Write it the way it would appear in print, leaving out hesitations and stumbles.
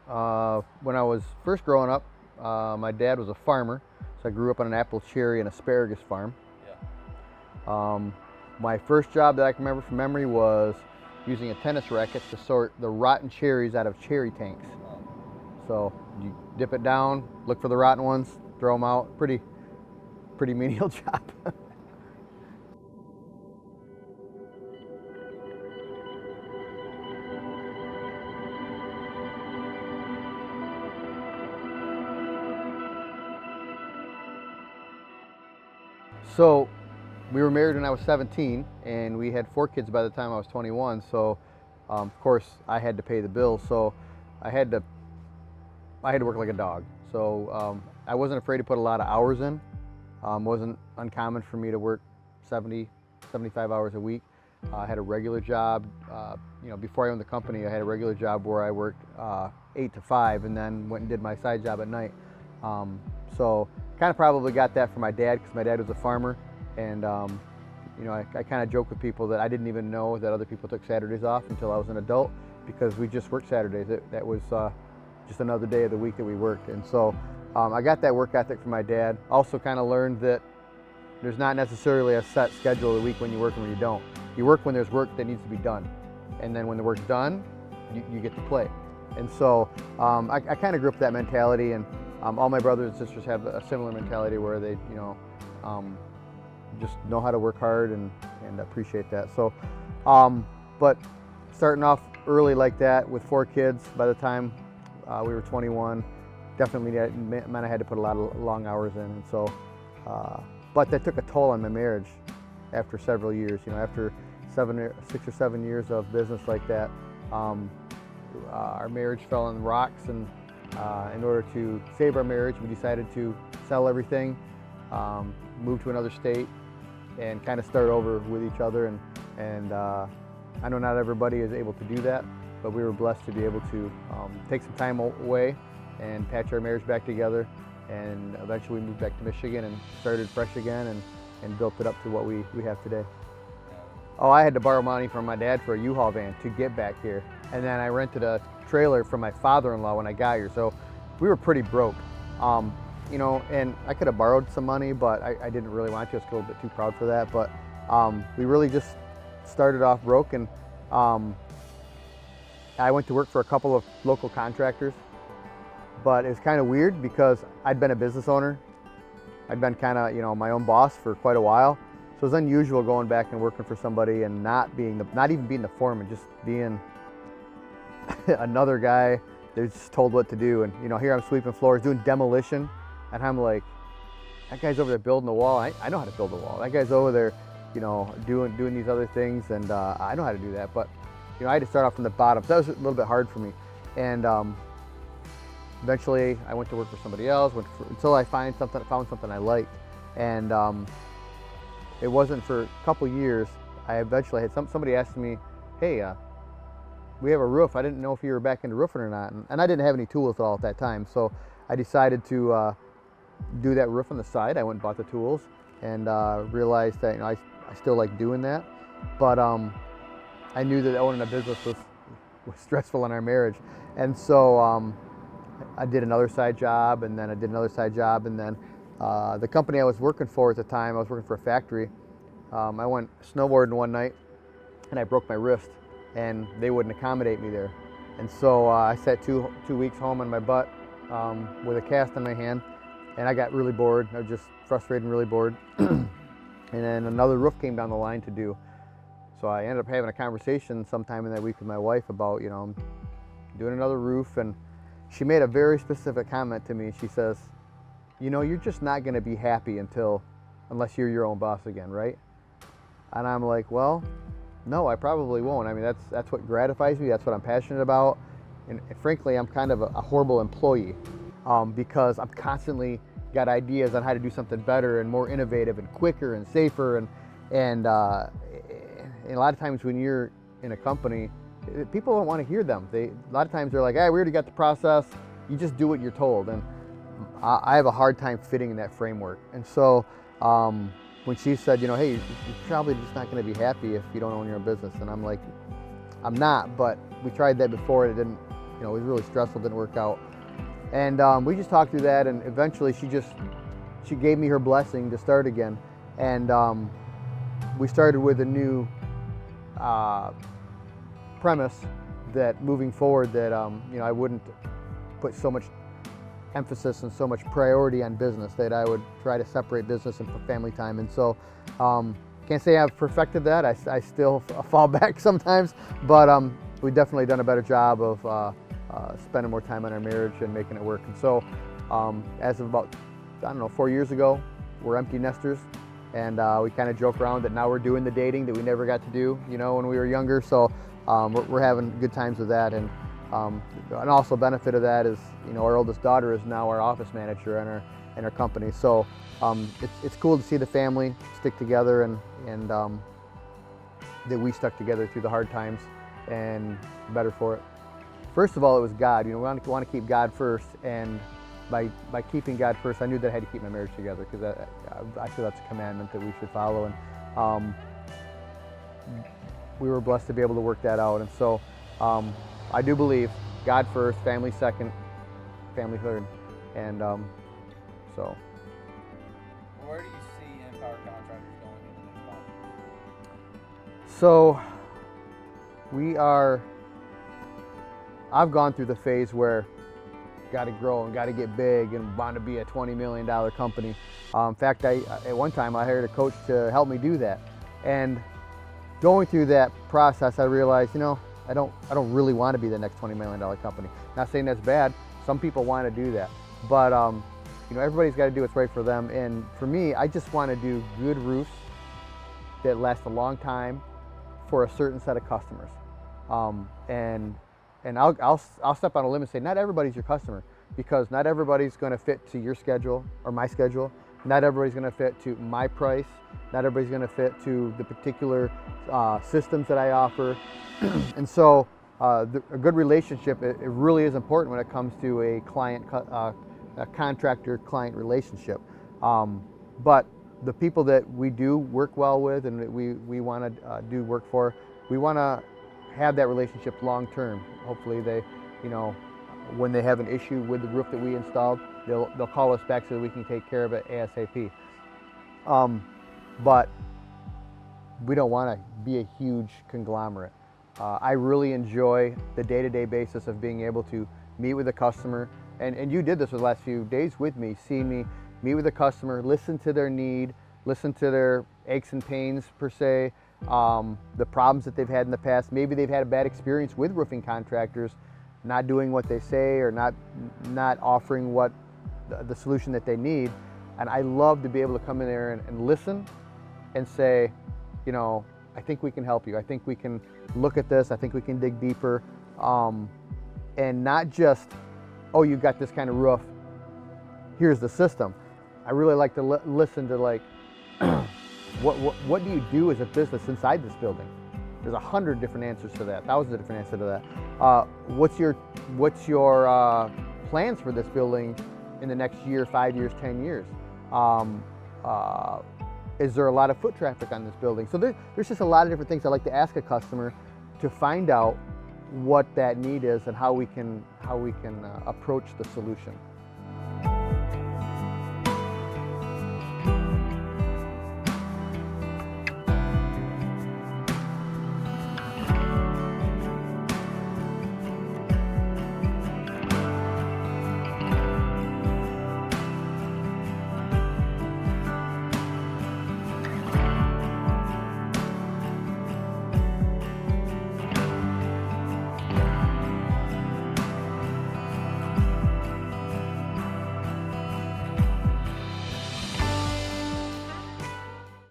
When I was first growing up, my dad was a farmer, so I grew up on an apple, cherry, and asparagus farm. Yeah. My first job that I can remember from memory was using a tennis racket to sort the rotten cherries out of cherry tanks. So you dip it down, look for the rotten ones, throw them out. Pretty menial job. So we were married when I was 17, and we had 4 kids by the time I was 21. So of course I had to pay the bills. So I had to work like a dog. So I wasn't afraid to put a lot of hours in. Wasn't uncommon for me to work 70, 75 hours a week. I had a regular job. Before I owned the company, I had a regular job where I worked 8 to 5, and then went and did my side job at night. So kind of probably got that from my dad, because my dad was a farmer, and I kind of joke with people that I didn't even know that other people took Saturdays off until I was an adult, because we just worked Saturdays. That was just another day of the week that we worked. And so I got that work ethic from my dad. Also kind of learned that there's not necessarily a set schedule of the week when you work and when you don't. You work when there's work that needs to be done, and then when the work's done, you get to play. And so I kind of grew up with that mentality, and all my brothers and sisters have a similar mentality where they just know how to work hard and appreciate that. So but starting off early like that with 4 kids, by the time we were 21, definitely meant I had to put a lot of long hours in. And so but that took a toll on my marriage after several years. After 6 or 7 years of business like that, our marriage fell on rocks, and in order to save our marriage, we decided to sell everything, move to another state, and kind of start over with each other. And I know not everybody is able to do that, but we were blessed to be able to take some time away and patch our marriage back together. And eventually we moved back to Michigan and started fresh again, and built it up to what we have today. Oh, I had to borrow money from my dad for a U-Haul van to get back here. And then I rented a trailer from my father-in-law when I got here. So we were pretty broke. And I could have borrowed some money, but I didn't really want to. I was a little bit too proud for that. But we really just started off broke, and I went to work for a couple of local contractors. But it was kind of weird because I'd been a business owner. I'd been kind of, my own boss for quite a while. So it was unusual going back and working for somebody and not even being the foreman, just being another guy that just told what to do. And here I'm sweeping floors, doing demolition, and I'm like, that guy's over there building a wall. I know how to build a wall. That guy's over there, doing these other things, and I know how to do that. But I had to start off from the bottom. So that was a little bit hard for me. And eventually I went to work for somebody else until I found something I liked. And it wasn't for a couple years. I eventually had somebody asked me, hey, we have a roof. I didn't know if you were back into roofing or not. And I didn't have any tools at all at that time. So I decided to do that roof on the side. I went and bought the tools, and realized that I still like doing that. But I knew that owning a business was stressful in our marriage. And so I did another side job, and then I did another side job, and then the company I was working for at the time, I was working for a factory. I went snowboarding one night, and I broke my wrist, and they wouldn't accommodate me there. And so I sat two weeks home on my butt with a cast on my hand, and I got really bored. I was just frustrated and really bored. And then another roof came down the line to do. So I ended up having a conversation sometime in that week with my wife about, doing another roof. And she made a very specific comment to me. She says, you're just not going to be happy unless you're your own boss again, right? And I'm like, well, no, I probably won't. I mean, that's what gratifies me. That's what I'm passionate about. And frankly, I'm kind of a horrible employee because I'm constantly got ideas on how to do something better and more innovative and quicker and safer. And a lot of times when you're in a company, people don't want to hear them. A lot of times they're like, hey, we already got the process. You just do what you're told. And I have a hard time fitting in that framework. And so when she said, hey, you're probably just not going to be happy if you don't own your own business. And I'm like, I'm not, but we tried that before and it you know, it was really stressful, didn't work out. And we just talked through that, and eventually she gave me her blessing to start again. And we started with a new premise that moving forward that you know, I wouldn't put so much emphasis and so much priority on business, that I would try to separate business and family time. And so can't say I've perfected that. I still fall back sometimes, but we've definitely done a better job of spending more time on our marriage and making it work. And so as of about, I don't know, 4 years ago, we're empty nesters, and we kind of joke around that now we're doing the dating that we never got to do, you know, when we were younger. So we're having good times with that. And also benefit of that is, you know, our oldest daughter is now our office manager in our company. So it's cool to see the family stick together, and that we stuck together through the hard times and better for it. First of all, it was God. You know, we want to keep God first, and by keeping God first, I knew that I had to keep my marriage together, because I feel that's a commandment that we should follow. And we were blessed to be able to work that out. And so I do believe God first, family second, family third. And so. Where do you see Empower Contractors going in the next 5 years? So I've gone through the phase where got to grow and got to get big and want to be a $20 million company. In fact, at one time I hired a coach to help me do that. And going through that process, I realized, you know, I don't really want to be the next $20 million company. Not saying that's bad. Some people want to do that, but you know, everybody's got to do what's right for them. And for me, I just want to do good roofs that last a long time for a certain set of customers. And I'll step on a limb and say not everybody's your customer, because not everybody's going to fit to your schedule or my schedule. Not everybody's going to fit to my price. Not everybody's going to fit to the particular systems that I offer. And so a good relationship, it really is important when it comes to a contractor-client relationship. But the people that we do work well with and that we want to do work for, we want to have that relationship long term. Hopefully they, you know, when they have an issue with the roof that we installed, they'll call us back so that we can take care of it ASAP. But we don't want to be a huge conglomerate. I really enjoy the day-to-day basis of being able to meet with a customer, and you did this for the last few days with me, seeing me meet with a customer, listen to their need, listen to their aches and pains per se, the problems that they've had in the past. Maybe they've had a bad experience with roofing contractors, not doing what they say or not offering what the solution that they need. And I love to be able to come in there and listen and say, you know, I think we can help you. I think we can look at this. I think we can dig deeper. And not just, oh, you got this kind of roof, here's the system. I really like to listen to, like, what do you do as a business inside this building? There's 100 different answers to that, thousands of different answers to that. What's your plans for this building in the next year, 5 years, 10 years? Is there a lot of foot traffic on this building? So there's just a lot of different things I like to ask a customer to find out what that need is and how we can approach the solution.